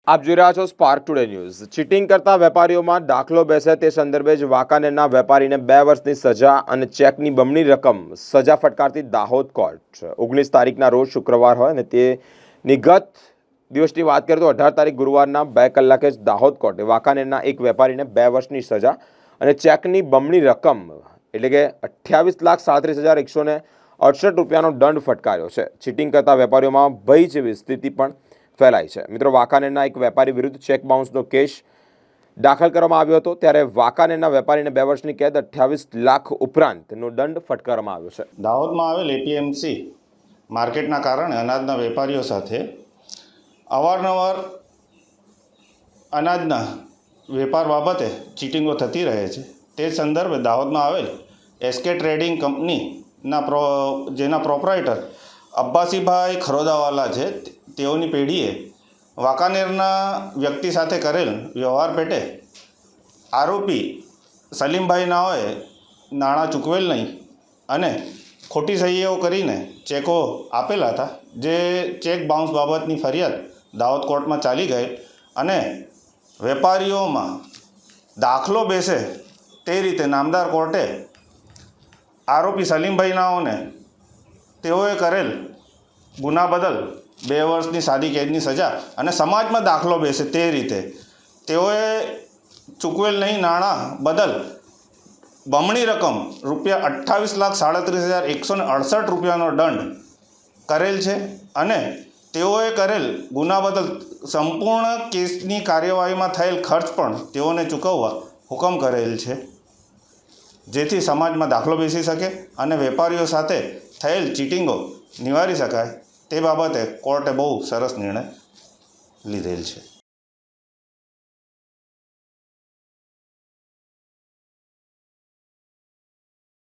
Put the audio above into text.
આપ જોઈ રહ્યા છો સ્પાર્ક ટુડે ન્યૂઝ। ચીટિંગ કરતા વેપારીઓમાં દાખલો બેસે તે સંદર્ભે જ વાંકાનેરના વેપારીને 2 વર્ષની સજા અને ચેકની બમણી રકમ સજા ફટકારતી દાહોદ કોર્ટ 19 તારીખના રોજ શુક્રવાર હોય અને તેની ગત દિવસની વાત કરીએ તો 18 તારીખ ગુરુવારના 2 કલાકે જ દાહોદ કોર્ટે વાંકાનેરના એક વેપારીને 2 વર્ષની સજા અને ચેકની બમણી રકમ એટલે કે 28,37,168 રૂપિયાનો દંડ ફટકાર્યો છે। ચીટિંગ કરતા વેપારીઓમાં ભય જેવી સ્થિતિ પણ ફેલાઈ છે। મિત્રો, વાંકાનેરના એક વેપારી વિરુદ્ધ ચેક બાઉન્સનો કેસ દાખલ કરવામાં આવ્યો હતો, ત્યારે વાંકાનેરના વેપારીને 2 વર્ષની કેદ 28 લાખ ઉપરાંતનો દંડ ફટકારવામાં આવ્યો છે। દાહોદમાં આવેલ એપીએમસી માર્કેટના કારણે અનાજના વેપારીઓ સાથે અવારનવાર અનાજના વેપાર બાબતે ચીટિંગો થતી રહે છે। તે સંદર્ભે દાહોદમાં આવેલ એસકે ટ્રેડિંગ કંપનીના જેના પ્રોપરાઇટર અબ્બાસીભાઈ ખરોદાવાલા છે, તેઓની પેઢીએ વાંકાનેરના વ્યક્તિ સાથે કરેલ વ્યવહાર પેટે આરોપી સલીમભાઈ નાઓએ નાણાં ચૂકવેલ નહીં અને ખોટી સહીઓ કરીને ચેકો આપેલા હતા, જે ચેક બાઉન્સ બાબતની ફરિયાદ દાહોદ કોર્ટમાં ચાલી ગઈ અને વેપારીઓમાં દાખલો બેસે તે રીતે નામદાર કોર્ટે આરોપી સલીમભાઈ નાઓને તેઓએ કરેલ ગુના બદલ 2 વર્ષની સાદી કેદની સજા અને સમાજમાં દાખલો બેસે તે રીતે તેઓએ ચૂકવેલ નહીં નાણાં બદલ બમણી રકમ ₹28,37,168 રૂપિયાનો દંડ કરેલ છે અને તેઓએ કરેલ ગુના બદલ સંપૂર્ણ કેસની કાર્યવાહીમાં થયેલ ખર્ચ પણ તેઓને ચૂકવવા હુકમ કરેલ છે, જેથી સમાજમાં દાખલો બેસી શકે અને વેપારીઓ સાથે થયેલ ચીટિંગો નિવારી શકાય। તે બાબતે કોર્ટે બહુ સરસ નિર્ણય લીધેલ છે।